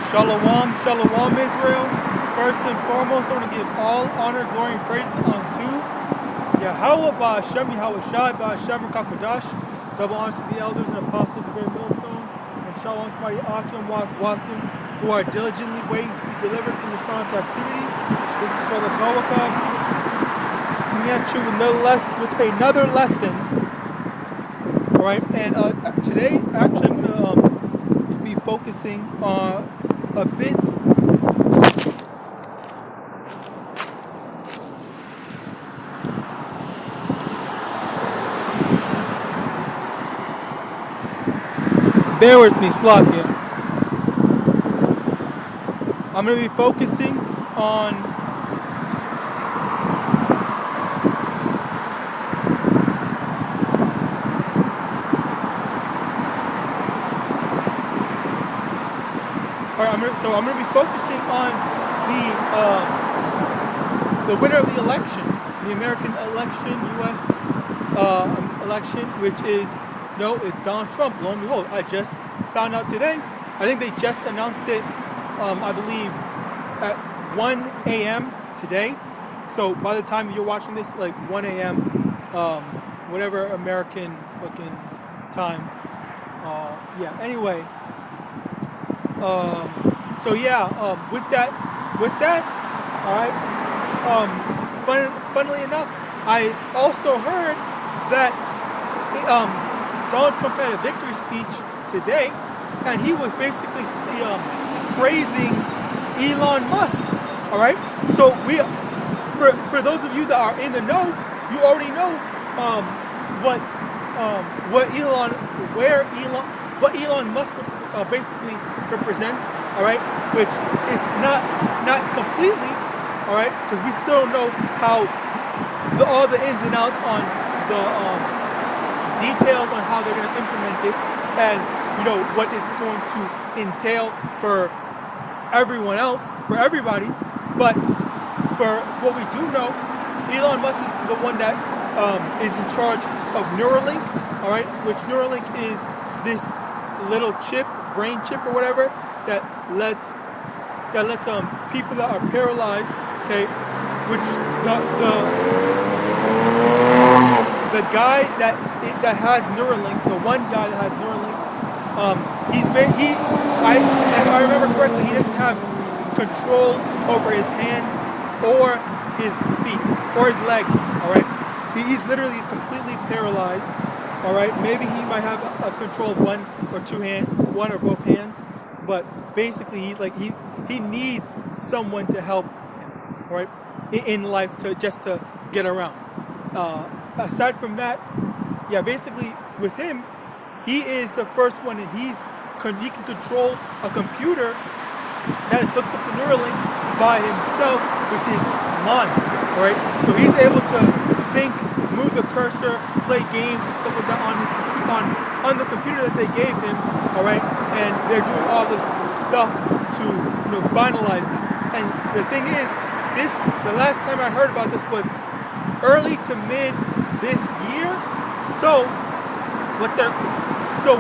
Shalom, shalom Israel. First and foremost, I want to give all honor, glory, and praise unto YAHAWAH, YAHAWASHI, Kakadash. Double honors to the elders and apostles of Great Millstone, and shalom to my YAHAWAH who are diligently waiting to be delivered from this final captivity. This is Brother Kawakab coming at you with another lesson. Alright, and today actually I'm going to be focusing on a bit bear with me, Slack here. I'm going to be focusing on I'm going to be focusing on the winner of the election, the American election, U.S. Election, which is it's Donald Trump. Lo and behold, I just found out today. I think they just announced it. I believe at 1 a.m. today. So by the time you're watching this, like 1 a.m. Whatever American fucking time. Anyway. With that, all right. Funnily enough, I also heard that Donald Trump had a victory speech today, and he was basically praising Elon Musk. All right. So for those of you that are in the know, you already know what Elon Musk basically represents. All right, which it's not completely. All right, because we still don't know how all the ins and outs on the details on how they're going to implement it, and what it's going to entail for everyone else, for everybody. But for what we do know, Elon Musk is the one that is in charge of Neuralink. All right, which Neuralink is this little chip, brain chip or whatever, that lets people that are paralyzed, okay, which the guy that has Neuralink, the one guy that has Neuralink, if I remember correctly, he doesn't have control over his hands or his feet or his legs. All right, he's completely paralyzed. All right, maybe he might have a control of one or both hands, but basically he needs someone to help him, all right, in life to get around. Aside from that, basically with him, he is the first one, and he can control a computer that is hooked up to Neuralink by himself with his mind. All right, so he's able to think, move the cursor, play games and stuff like that on the computer that they gave him. All right, and they're doing all this stuff to finalize that. And the thing is, the last time I heard about this was early to mid this year. So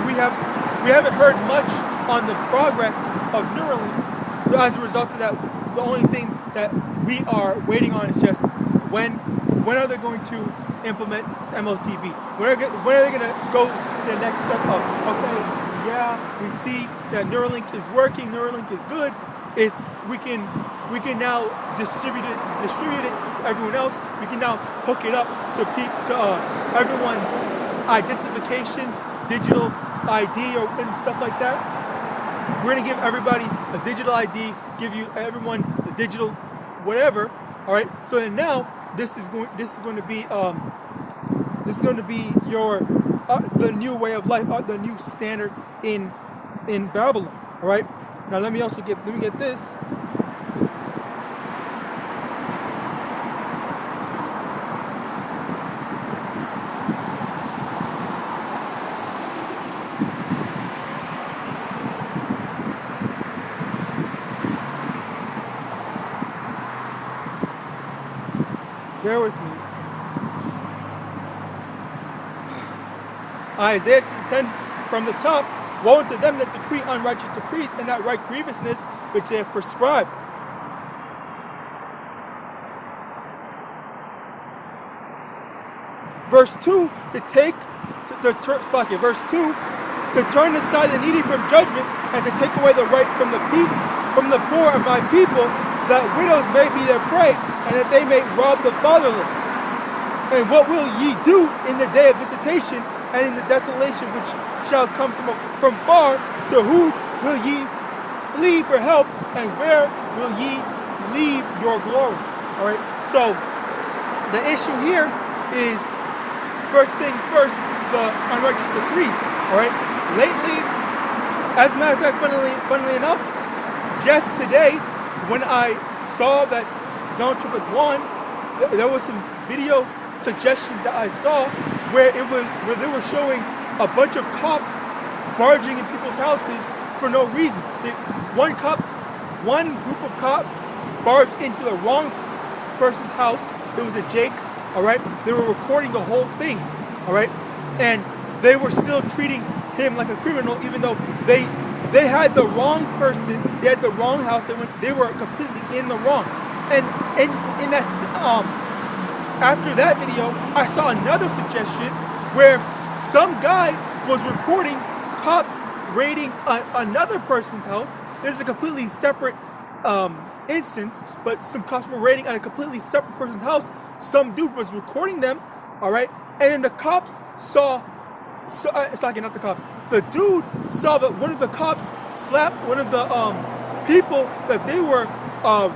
we haven't heard much on the progress of Neuralink. So as a result of that, the only thing that we are waiting on is just when are they going to implement MOTB? When are they going to go to the next step of, okay, we see that Neuralink is working, Neuralink is good. We can now distribute it to everyone else. We can now hook it up to everyone's identifications, digital ID and stuff like that. We're gonna give everybody a digital ID, give everyone the digital whatever. All right. So then now this is going to be the new way of life, the new standard in Babylon. All right. Now let me get this. Bear with me. Isaiah 10 from the top. Woe unto them that decree unrighteous decrees and that write grievousness which they have prescribed. Verse 2, verse 2, to turn aside the needy from judgment and to take away the right from the poor of my people, that widows may be their prey and that they may rob the fatherless. And what will ye do in the day of visitation and in the desolation which shall come from far? To whom will ye flee for help, and where will ye leave your glory? All right. So the issue here is, first things first, the unrighteous decrees. All right. Lately, as a matter of fact, funnily enough, just today, when I saw that Donald Trump had won, there was some video suggestions that I saw where they were showing a bunch of cops barging in people's houses for no reason. One group of cops barged into the wrong person's house. It was a Jake, all right? They were recording the whole thing, all right? And they were still treating him like a criminal, even though they had the wrong person, they had the wrong house, they were completely in the wrong. And in that after that video, I saw another suggestion where some guy was recording cops raiding another person's house. This is a completely separate instance, but some cops were raiding on a completely separate person's house. Some dude was recording them, all right? And then the cops saw, not the cops, the dude saw that one of the cops slapped one of the people that they were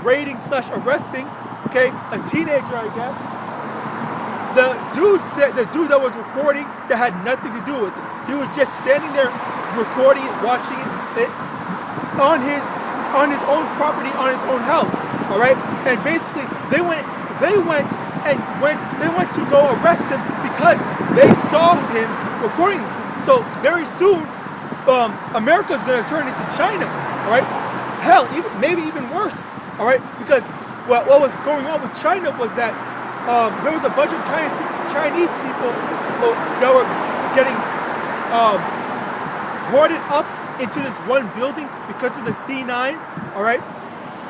raiding / arresting, okay, a teenager, I guess. The dude that was recording that had nothing to do with it. He was just standing there recording it, watching it on his own property, on his own house. All right, and basically they went to go arrest him because they saw him recording them. So very soon, America's gonna turn into China. All right, hell, maybe even worse. All right, because what was going on with China was that there was a bunch of Chinese people that were getting hoarded up into this one building because of the C9, all right?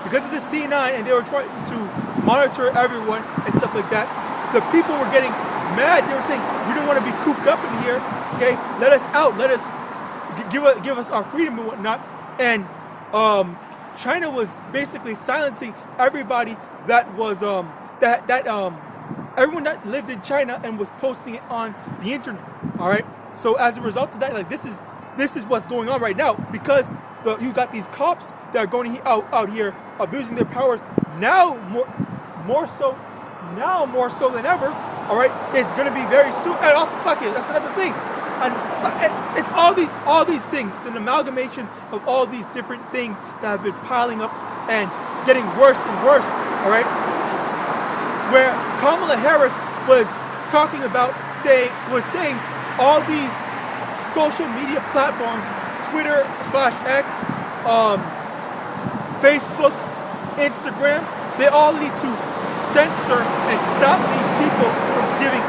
Because of the C9, and they were trying to monitor everyone and stuff like that. The people were getting mad. They were saying, we don't want to be cooped up in here, okay? Let us out. Let us give us our freedom and whatnot. And China was basically silencing everybody that was everyone that lived in China and was posting it on the internet. All right. So as a result of that, like this is what's going on right now, because you got these cops that are going out here abusing their powers now more so than ever. All right. It's going to be very soon. And also, that's another thing. And it's all these things. It's an amalgamation of all these different things that have been piling up and getting worse and worse. All right. Where Kamala Harris was talking about saying all these social media platforms, Twitter /X, Facebook, Instagram, they all need to censor and stop these people from giving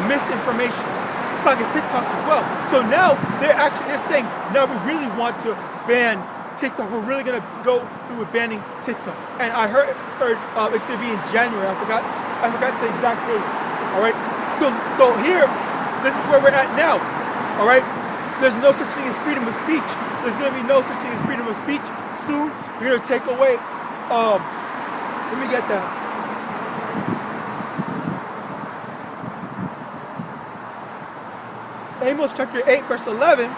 misinformation. It's like a TikTok as well. So now they're saying, now we really want to ban TikTok. We're really gonna go through with banning TikTok. And I heard it's gonna be in January. I forgot the exact date. All right. So here, this is where we're at now. All right. There's no such thing as freedom of speech. There's gonna be no such thing as freedom of speech. Soon they're gonna take away. Let me get that. Amos chapter 8, verse 11.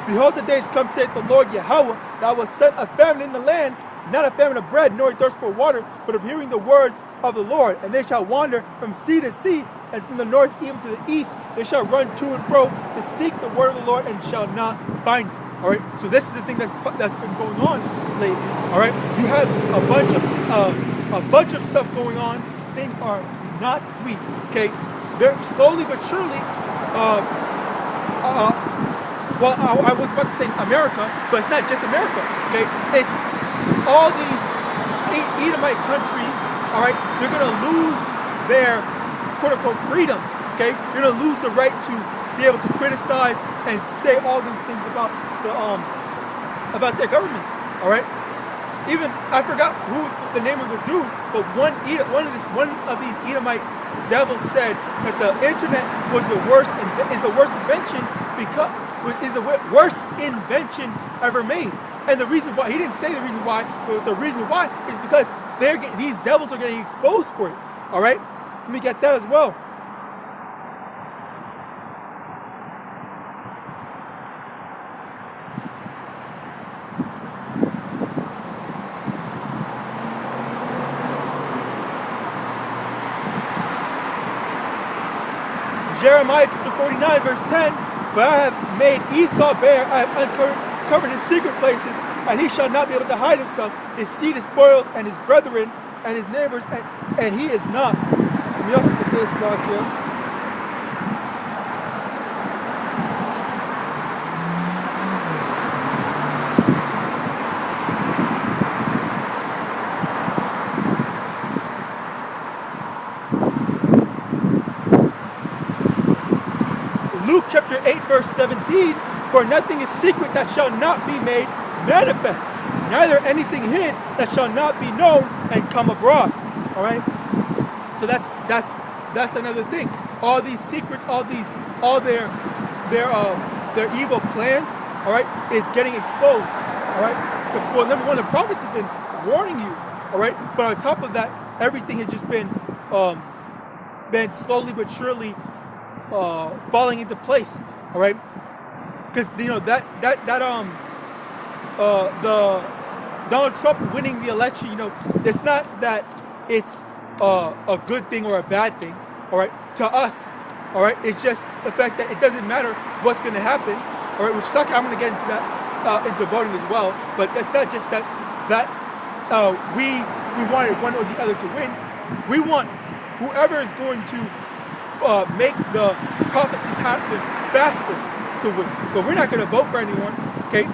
Behold, the days come, saith the Lord Yahawah, that I will set a famine in the land, not a famine of bread, nor a thirst for water, but of hearing the words of the Lord. And they shall wander from sea to sea, and from the north even to the east. They shall run to and fro to seek the word of the Lord, and shall not find it. All right. So this is the thing that's been going on lately. All right. You have a bunch of stuff going on. Things are not sweet. Okay. Very slowly but surely. Well, I was about to say America, but it's not just America, okay? It's all these Edomite countries, all right? They're going to lose their quote-unquote freedoms, okay? They're going to lose the right to be able to criticize and say all these things about their government. All right. Even I forgot who the name of the dude, but one of these Edomite devils said that the internet is the worst invention is the worst invention ever made. And the reason why, he didn't say the reason why, but the reason why is because these devils are getting exposed for it. All right, let me get that as well. Jeremiah chapter 49 verse 10, but I have made Esau bare, I have uncovered his secret places, and he shall not be able to hide himself. His seed is spoiled, and his brethren, and his neighbors, and he is not. Let me also get this lock here. Luke chapter 8 verse 17, for nothing is secret that shall not be made manifest, neither anything hid that shall not be known and come abroad. All right, so that's another thing. All these secrets, all their evil plans, all right, it's getting exposed. All right, well, number one, the prophets have been warning you. All right, but on top of that, everything has just been slowly but surely falling into place. All right, because the Donald Trump winning the election, it's not that it's a good thing or a bad thing. All right, to us. All right, it's just the fact that it doesn't matter what's going to happen. All right, which is okay. I'm going to get into that into voting as well. But it's not just that we wanted one or the other to win. We want whoever is going to make the prophecies happen faster to win. But we're not going to vote for anyone, okay?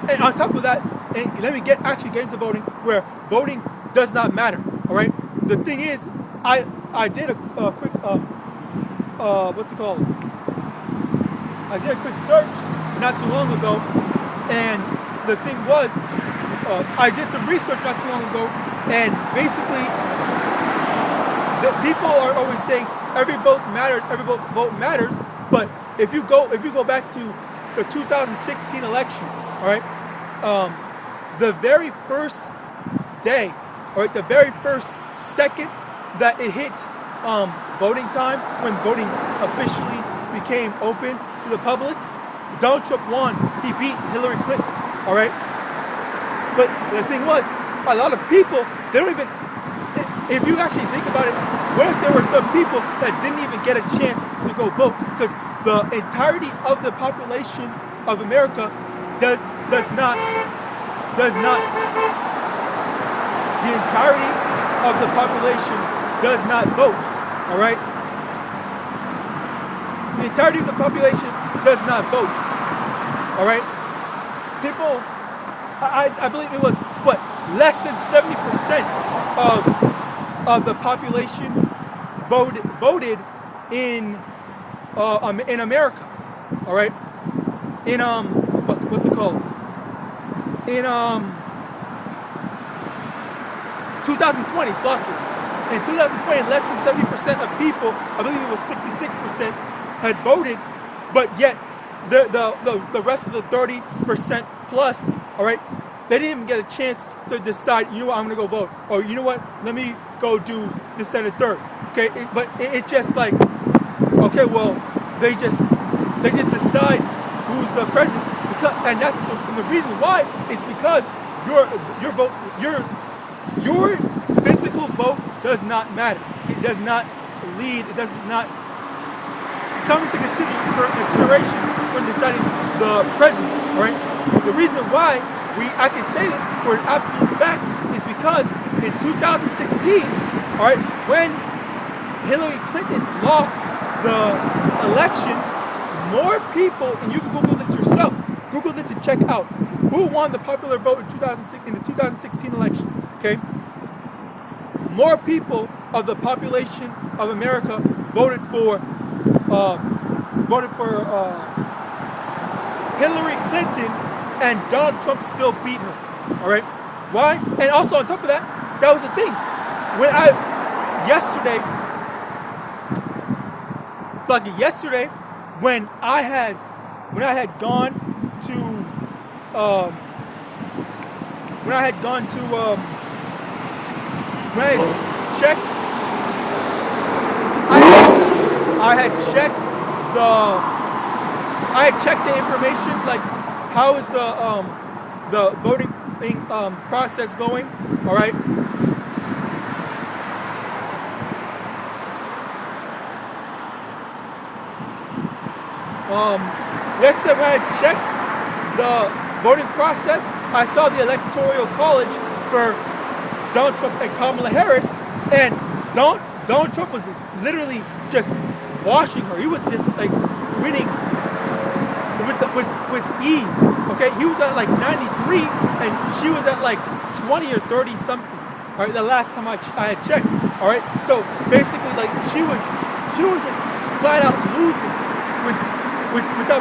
And on top of that, and let me actually get into voting, where voting does not matter, all right? The thing is, I did a quick, what's it called? I did a quick search not too long ago, and the thing was, I did some research not too long ago, and basically, the people are always saying every vote matters, but if you go back to the 2016 election, all right, the very first day, all right, the very first second that it hit voting time, when voting officially became open to the public, Donald Trump won. He beat Hillary Clinton, all right? But the thing was, a lot of people, they don't even, if you actually think about it, what if there were some people that didn't even get a chance to go vote? Because the entirety of the population of America does not, the entirety of the population does not vote, all right? The entirety of the population does not vote, all right? People, I believe it was, what, less than 70% of the population voted in America, all right? In what's it called? In 2020, Slocky. In 2020, less than 70% of people, I believe it was 66%, had voted, but yet the rest of the 30% plus, all right, they didn't even get a chance to decide, you know what, I'm gonna go vote, or you know what, let me go do this, that, and third. Okay, but it's just like, okay, well, they just decide who's the president, because, and that's the reason why is because your vote, your physical vote does not matter. It does not lead. It does not come into consideration when deciding the president. All right. The reason why I can say this for an absolute fact is because in 2016, all right, when Hillary Clinton lost the election, more people, and you can Google this yourself, Google this and check out who won the popular vote in the 2016 election, okay? More people of the population of America voted for voted for Hillary Clinton, and Donald Trump still beat her. All right, why? And also on top of that, that was the thing. When when I had gone to when I had checked, I had checked the information, like how is the voting process going, all right? Yesterday when I checked the voting process, I saw the Electoral College for Donald Trump and Kamala Harris, and Donald Trump was literally just washing her. He was just like winning with ease. Okay, he was at like 93, and she was at like 20 or 30 something. All right, the last time I had checked. All right, so basically, like she was just flat out losing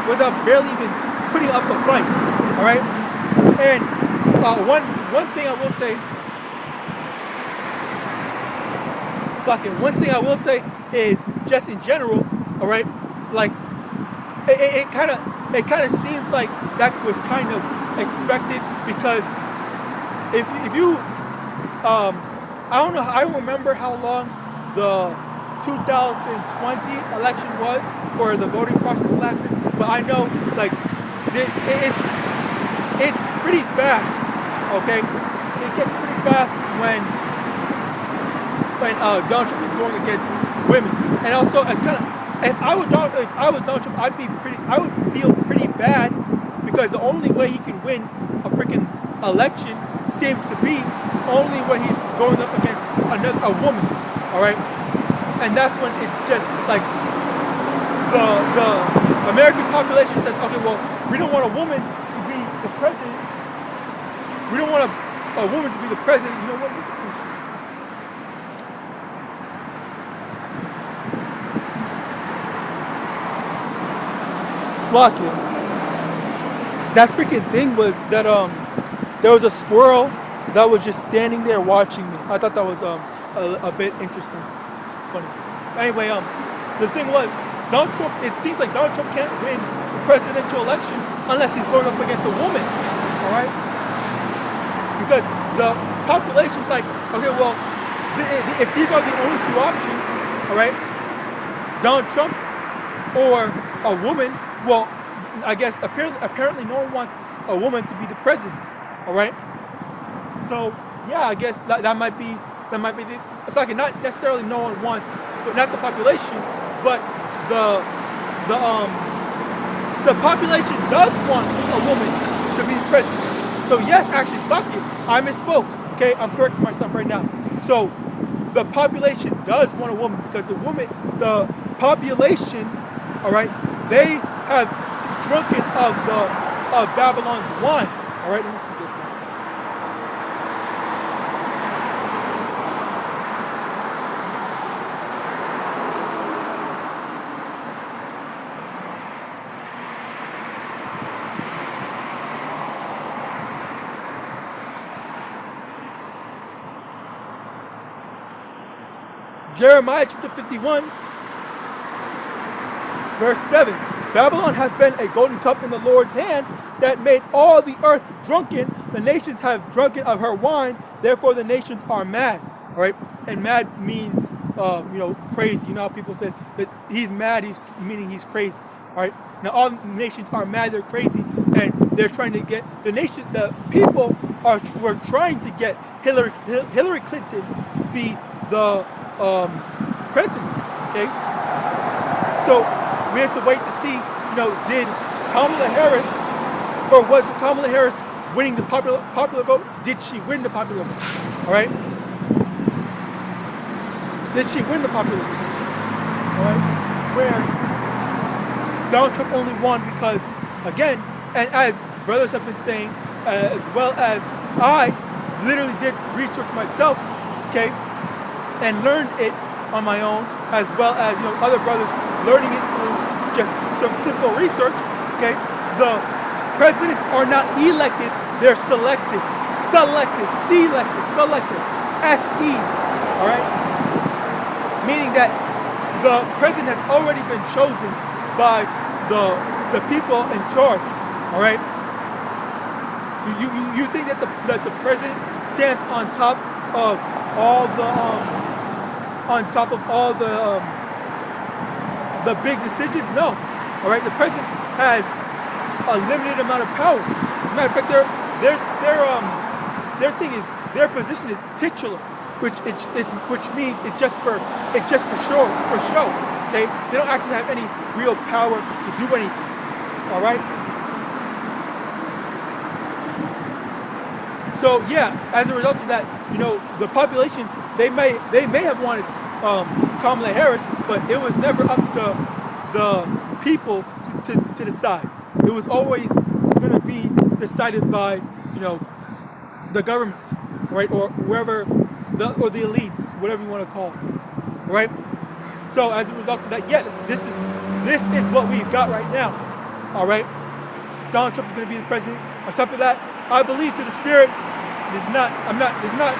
without barely even putting up a fight. All right, and one thing I will say. One thing I will say is just in general, all right, like it kind of seems like that was kind of expected, because if you I don't remember how long the 2020 election was, or the voting process lasted, but I know like it's pretty fast. Okay, it gets pretty fast when Donald Trump is going against women. And also, as kind of, if I was Donald Trump, I would feel pretty bad, because the only way he can win a freaking election seems to be only when he's going up against a woman. All right, and that's when it just like the American population says, okay, well, we don't want a woman to be the president. We don't want a woman to be the president. You know what? Slocking. That freaking thing was that there was a squirrel that was just standing there watching me. I thought that was a bit interesting, funny. Anyway, the thing was, Donald Trump. It seems like Donald Trump can't win the presidential election unless he's going up against a woman. All right, because the population's like, okay, well, if these are the only two options, all right, Donald Trump or a woman. Well, I guess apparently no one wants a woman to be the president. All right. So yeah, I guess that might be the. It's like not necessarily no one wants, but not the population, but the population does want a woman to be the president. So yes, actually, I misspoke. Okay, I'm correcting myself right now. So the population does want a woman, because the population, all right, they have drunken of Babylon's wine. All right, let me see, get that. Jeremiah chapter 51, verse 7. Babylon hath been a golden cup in the Lord's hand, that made all the earth drunken. The nations have drunken of her wine, therefore the nations are mad. All right, and mad means crazy. You know how people said that he's mad, meaning he's crazy. All right, now all nations are mad, they're crazy, and they're trying to get the people were trying to get Hillary Clinton to be the president. Okay, so we have to wait to see, did Kamala Harris, or was Kamala Harris winning the popular vote? Did she win the popular vote? All right? Did she win the popular vote? All right? Where Donald Trump only won because, again, and as brothers have been saying, as well as I literally did research myself, okay, and learned it on my own, as well as other brothers learning it through just some simple research, okay, the presidents are not elected, they're selected. Selected, selected, S-E, all right? Meaning that the president has already been chosen by the people in charge, all right? You think that the president stands on top of all the big decisions? No, all right? The president has a limited amount of power. As a matter of fact, their position is titular, which means it's just for show. Okay, they don't actually have any real power to do anything. All right. So yeah, as a result of that, the population they may have wanted Kamala Harris, but it was never up to the people to decide. It was always going to be decided by the government, right, or whoever, or the elites, whatever you want to call it, right? So as a result of that, yes, this is what we've got right now, all right? Donald Trump is going to be the president. On top of that, I believe through the Spirit. There's not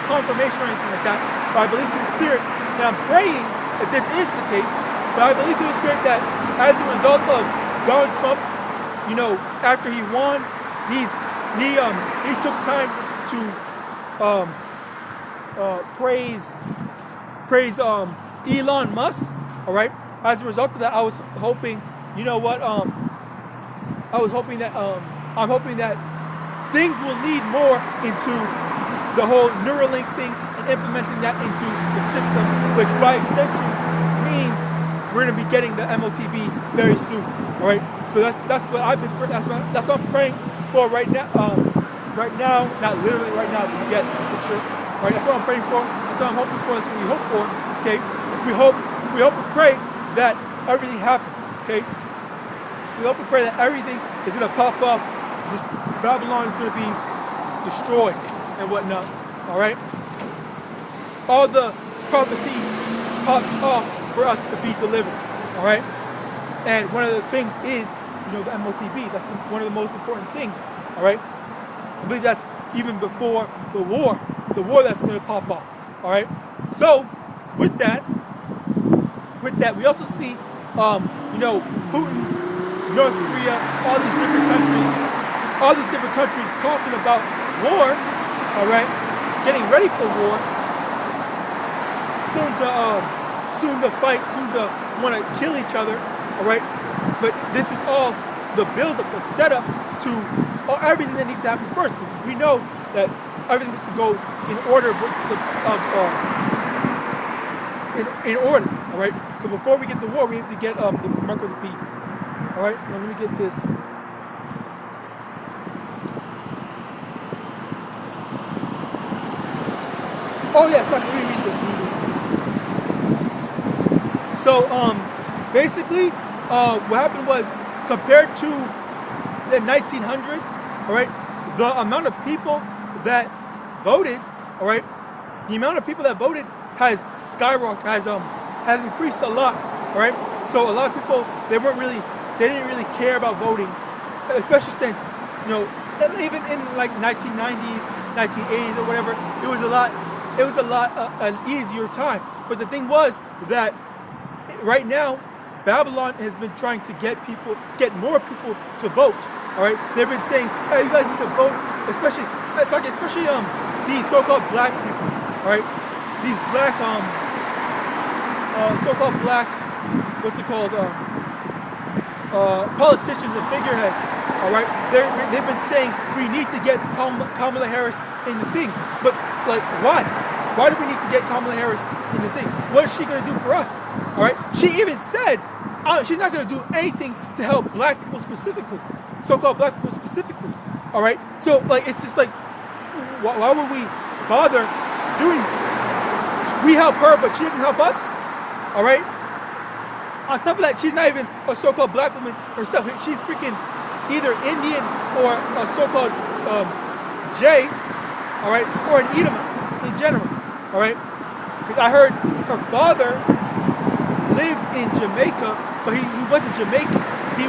confirmation or anything like that, but I believe through the Spirit, and I'm praying that this is the case. But I believe through the Spirit that as a result of Donald Trump, after he won, he took time to praise Elon Musk. All right. As a result of that, I was hoping, I'm hoping that things will lead more into the whole Neuralink thing and implementing that into the system, which by extension means we're going to be getting the MOTV very soon. All right. So that's what I've been. That's what I'm praying for right now. Right now, not literally right now, but you get the picture. Right, that's what I'm praying for. That's what I'm hoping for. That's what we hope for. Okay, we hope and pray that everything happens. Okay, we hope and pray that everything is gonna pop up. Babylon is gonna be destroyed and whatnot. All right, all the prophecy pops off for us to be delivered. All right, and one of the things is the MOTB. That's one of the most important things. All right. I believe that's even before the war that's going to pop off. All right. So with that, we also see, Putin, North Korea, all these different countries talking about war. All right, getting ready for war. Soon to fight, soon to want to kill each other. All right. But this is all the build-up, the setup to everything that needs to happen first, because we know that everything has to go in order in order. All right. So before we get the war, we have to get the mark of the beast. All right. Now let me get this. Oh yes, let me read this. So basically, what happened was, compared to the 1900s, all right, the amount of people that voted, all right, the amount of people that voted has skyrocketed, has increased a lot, all right. So a lot of people, they didn't really care about voting, especially since, even in like 1990s, 1980s or whatever, it was a lot an easier time. But the thing was that right now, Babylon has been trying to get more people to vote. All right, they've been saying, "Hey, you guys need to vote," especially these so-called black people. All right, these black so-called black, politicians and figureheads. All right, they've been saying we need to get Kamala Harris in the thing, but like why? Why do we need to get Kamala Harris in the thing? What is she going to do for us? All right, she even said she's not going to do anything to help black people specifically, so-called black people specifically. All right, so like it's just like, why would we bother doing that? We help her, but she doesn't help us. All right. On top of that, she's not even a so-called black woman herself. She's freaking either Indian or a so-called J, all right, or an Edomite in general, all right. Because I heard her father lived in Jamaica but he wasn't Jamaican. He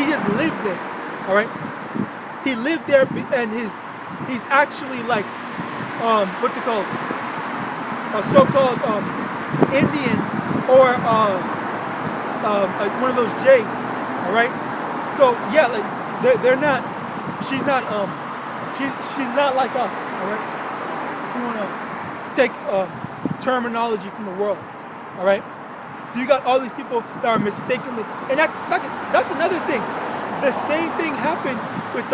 just lived there. All right, he lived there, and he's actually like what's it called? A so-called Indian or one of those Jays. All right, so yeah, like they're not. She's not she's not like us. All right, you want to take terminology from the world. All right, you got all these people that are mistakenly, and that's another thing. The same thing happened with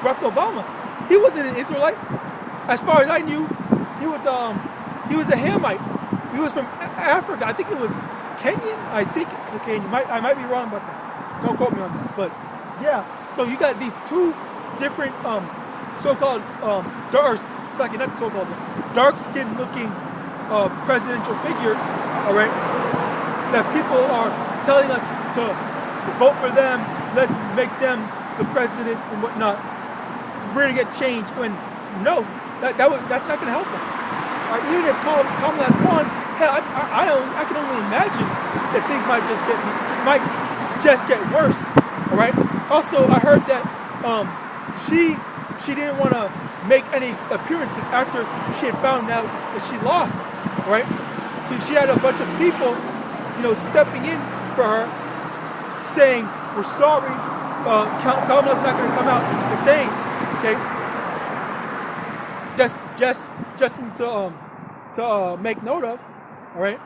Barack Obama. He wasn't an Israelite. As far as I knew, he was a Hamite. He was from Africa. I think it was Kenyan. I think Kenyan. I might be wrong about that. Don't quote me on that. But yeah. So you got these two different so-called not so-called dark-skinned looking presidential figures. All right, that people are telling us to vote for them, make them the president and whatnot. We're gonna get change. When no, that's not gonna help us. Even if Kamala had won, hell, I can only imagine that things might just get worse. All right. Also, I heard that she didn't want to make any appearances after she had found out that she lost. All right. So she had a bunch of people, stepping in for her, saying, "We're sorry, Kamala's not going to come out the same." Okay, just to make note of. All right,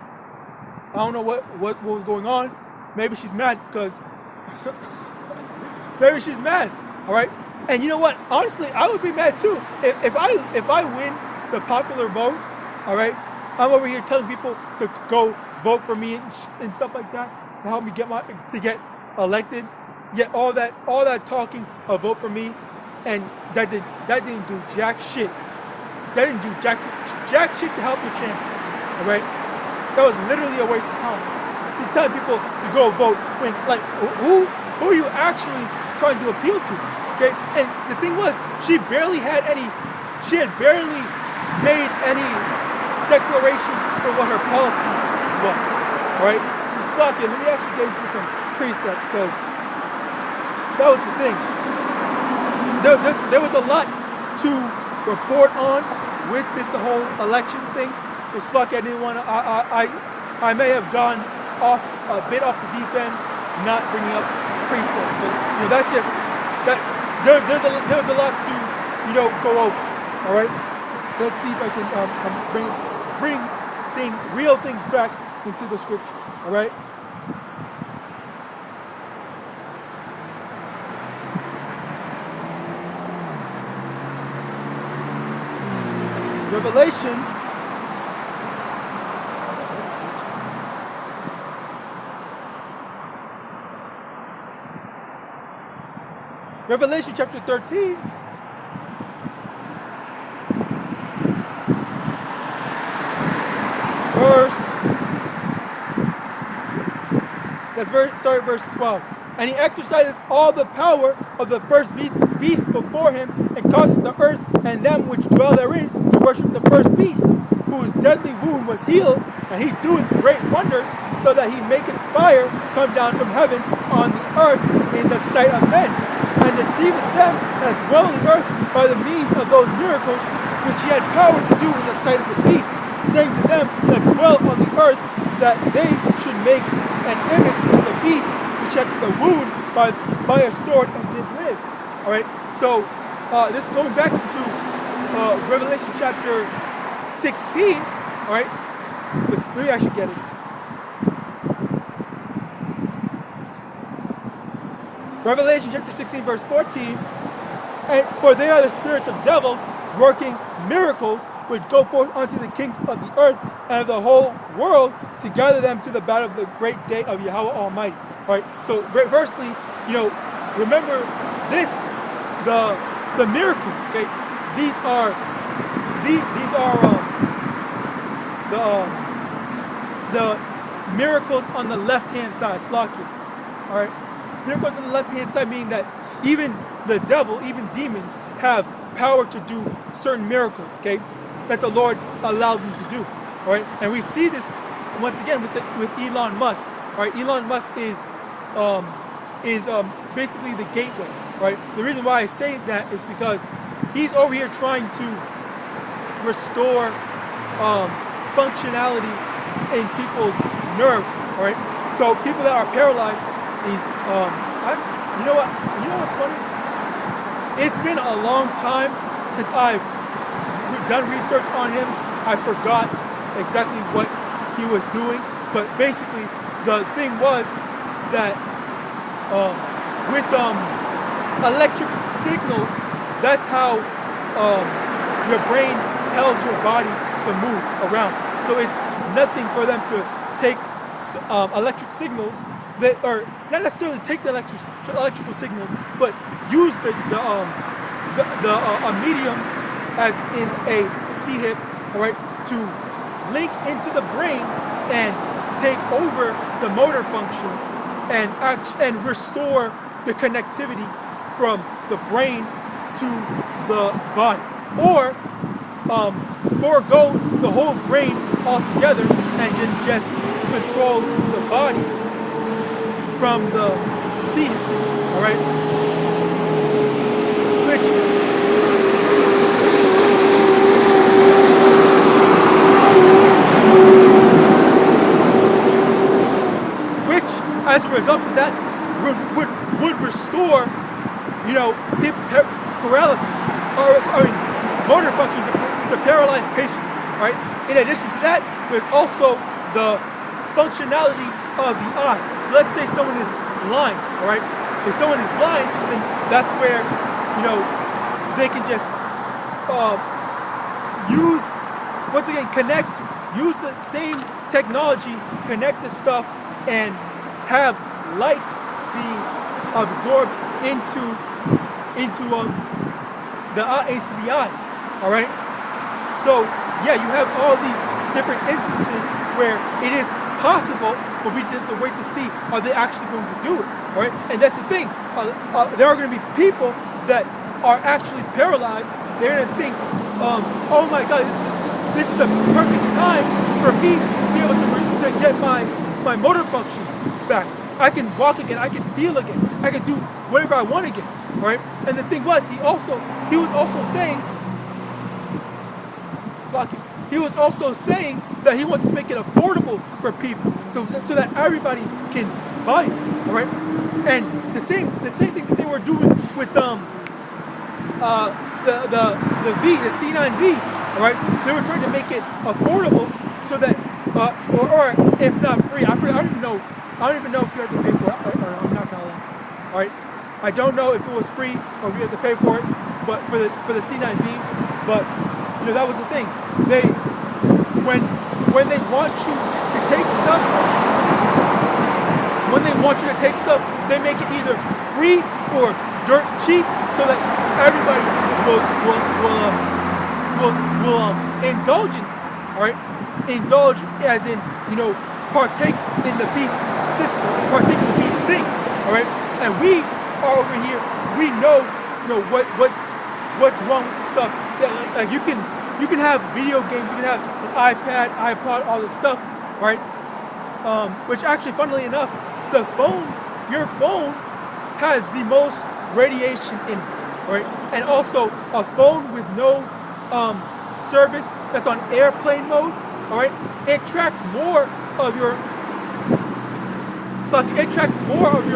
I don't know what was going on. Maybe she's mad because maybe she's mad. All right, and you know what? Honestly, I would be mad too if I win the popular vote. All right, I'm over here telling people to go vote for me and stuff like that to help me get elected. Yet all that talking of vote for me, and that didn't do jack shit. That didn't do jack shit to help your chances. All right, that was literally a waste of time. You're telling people to go vote when, like, who are you actually trying to appeal to? Okay, and the thing was, she had barely made any declarations for what her policy was. All right, so let me actually get into some precepts, because that was the thing. There was a lot to report on with this whole election thing. So I didn't want to. I may have gone a bit off the deep end, not bringing up precepts, but that's just that. There was a lot to go over. All right, let's see if I can bring real things back into the scriptures. All right. Revelation chapter 13. Verse 12. And he exercises all the power of the first beast before him, and causes the earth and them which dwell therein to worship the first beast, whose deadly wound was healed, and he doeth great wonders, so that he maketh fire come down from heaven on the earth in the sight of men, and deceiveth them that dwell on the earth by the means of those miracles which he had power to do in the sight of the beast, saying to them that dwell on the earth that they should make an image to the beast which had the wound by a sword and did live. All right, so this is going back into Revelation chapter 16. All right, let me actually get it. Revelation chapter 16 verse 14. And for they are the spirits of devils working miracles, which go forth unto the kings of the earth and of the whole world, to gather them to the battle of the great day of Yahweh Almighty. All right. So, firstly, remember this: the miracles. Okay, these are the miracles on the left-hand side. Slakia. All right. Miracles on the left-hand side, meaning that even the devil, even demons, have power to do certain miracles, okay, that the Lord allowed them to do. All right, and we see this once again with Elon Musk. All right, Elon Musk is basically the gateway. Right. The reason why I say that is because he's over here trying to restore functionality in people's nerves. All right. So people that are paralyzed is you know what's funny? It's been a long time since I've done research on him. I forgot exactly what he was doing, but basically the thing was that with electric signals, that's how your brain tells your body to move around. So it's nothing for them to take electric signals, or not necessarily take the electrical signals, but use a medium, as in a C-hip, all right, to link into the brain and take over the motor function and restore the connectivity from the brain to the body, or forego the whole brain altogether and just control the body from the seed, all right? Which, as a result of that, would restore, paralysis, or motor function to paralyzed patients, right? In addition to that, there's also the functionality of the eye. So let's say someone is blind, all right? If someone is blind, then that's where, they can just use the same technology, connect the stuff, and have light being absorbed into the eyes, all right? So yeah, you have all these different instances where it is possible, but we just have to wait to see, are they actually going to do it, all right? And that's the thing. There are going to be people that are actually paralyzed. They're going to think, oh my God, this is the perfect time for me to be able to get my motor function back. I can walk again, I can feel again, I can do whatever I want again, all right? And the thing was, he was also saying that he wants to make it affordable for people, so that everybody can buy it, all right? And the same thing that they were doing with the C9V, all right? They were trying to make it affordable so that, or if not free, I don't even know if you have to pay for it, or I'm not gonna lie, all right? I don't know if it was free or if you have to pay for it, but for the C9V, but that was the thing. When they want you to take stuff, they make it either free or dirt cheap, so that everybody will indulge in it. All right, indulge as in partake in the beast system, partake in the beast thing. All right, and we are over here. We know what's wrong with the stuff. Like you can have video games, you can have an iPod, all this stuff, right? Which actually, funnily enough, your phone has the most radiation in it, right? And also a phone with no service that's on airplane mode, all right? It tracks more of your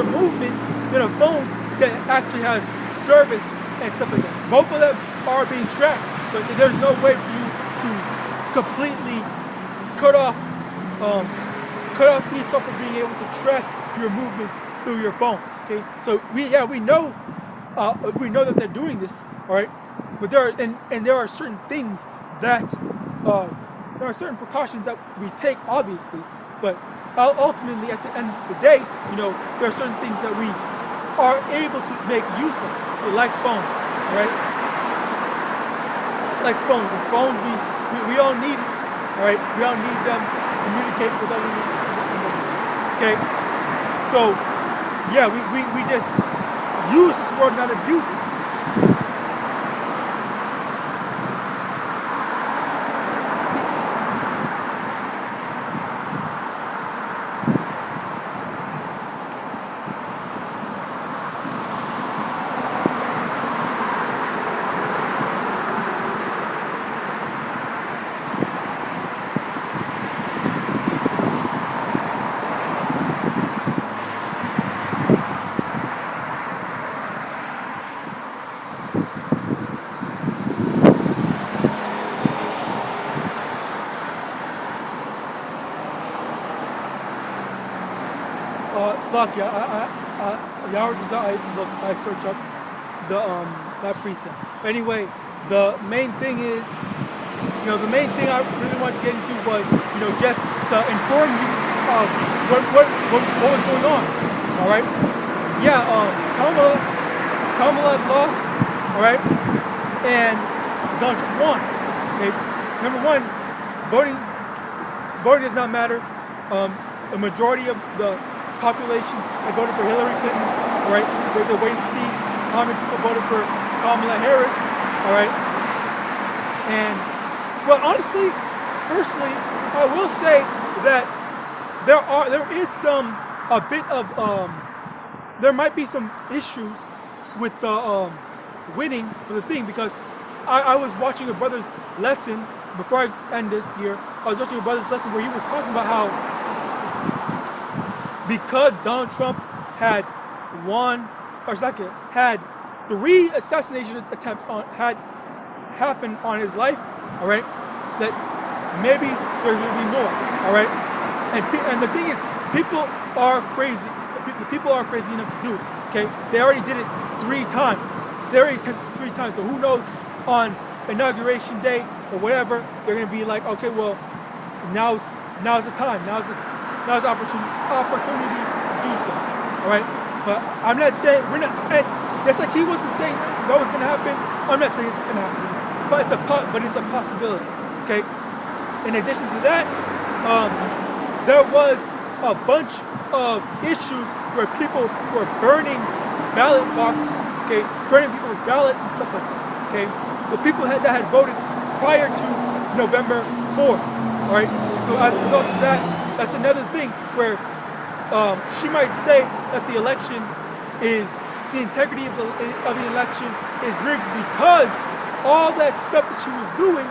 movement than a phone that actually has service and stuff like that. Both of them are being tracked, but there's no way for you to completely cut off these stuff from being able to track your movements through your phone. Okay, so we know that they're doing this, all right. But there are certain things that there are certain precautions that we take, obviously, but ultimately at the end of the day, there are certain things that we are able to make use of, like phones, right? Like phones. And phones, we all need it, all right? We all need them to communicate with other people. Okay? So, yeah, we just use this word, not abuse it. Slakia, I search up the that precept. But anyway, the main thing is, the main thing I really wanted to get into was, just to inform you of what was going on. All right. Yeah. Kamala lost. All right. And Donald Trump won. Okay. Number one, voting does not matter. A majority of the population that voted for Hillary Clinton, all right, they're waiting to see how many people voted for Kamala Harris, all right. And well, honestly, personally, I will say that there might be some issues with the winning of the thing, because I was watching a brother's lesson before I end this here. I was watching a brother's lesson where he was talking about how, because Donald Trump had had 3 assassination attempts had happened on his life, all right, that maybe there will be more, all right. And the thing is, people are crazy. The people are crazy enough to do it. Okay, they already did it 3 times. They already attempted 3 times. So who knows, on inauguration day or whatever, they're gonna be like, okay, well, now's the time. Now's the opportunity to do so. All right, but I'm not saying we're not. And just like he wasn't saying that was gonna happen, I'm not saying it's gonna happen. But it's a possibility. Okay. In addition to that, there was a bunch of issues where people were burning ballot boxes. Okay, burning people's ballot and stuff like that. Okay, the people that had voted prior to November 4th. All right. So as a result of that, that's another thing where she might say that the election is, the integrity of the election is rigged, because all that stuff that she was doing,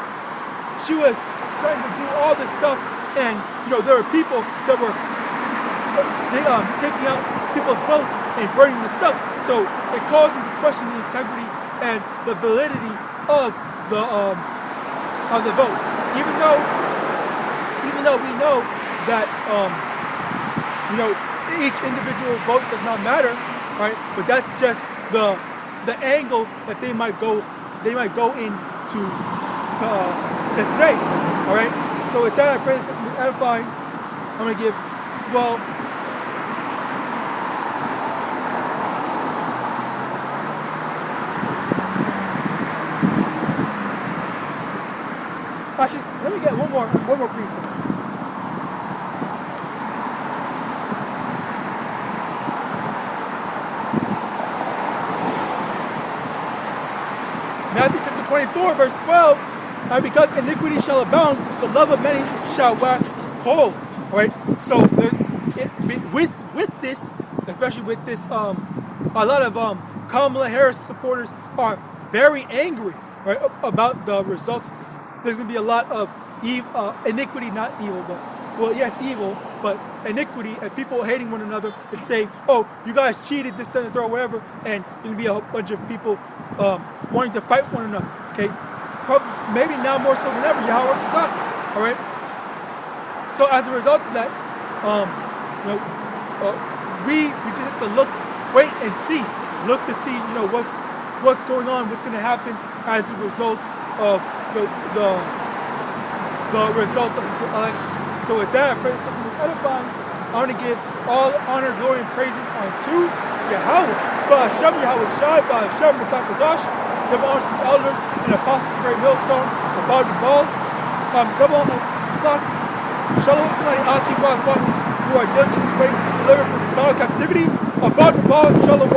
she was trying to do all this stuff, and there were people that were taking out people's votes and burning the stuff. So it calls into question the integrity and the validity of the vote. Even though we know that each individual vote does not matter, right? But that's just the angle that they might go in to say. All right. So with that, I pray this is edifying. I'm gonna give actually, let me get one more precept. Matthew chapter 24, verse 12, and because iniquity shall abound, the love of many shall wax cold. All right. So with this, especially with this, a lot of Kamala Harris supporters are very angry, right, about the results of this. There's gonna be a lot of iniquity, not evil, but yes, evil, but iniquity, and people hating one another and saying, "Oh, you guys cheated this senator or whatever," and gonna be a bunch of people wanting to fight one another. Okay, maybe now more so than ever, YAHAWAH. All right. So as a result of that, we just have to wait and see, look to see, what's going on, what's going to happen as a result of the results of this election. So with that, I pray this was edifying. I want to give all honor, glory, and praises unto Yahawah. Ba'ashem Yahawashi, Ba'ashem Mukakadash. Give honor to the elders and apostles of Great Millstone, about the ball, double flock. Shalom to my AHPARYAM who are diligently waiting to be delivered from this battle captivity. About the ball, Shalom.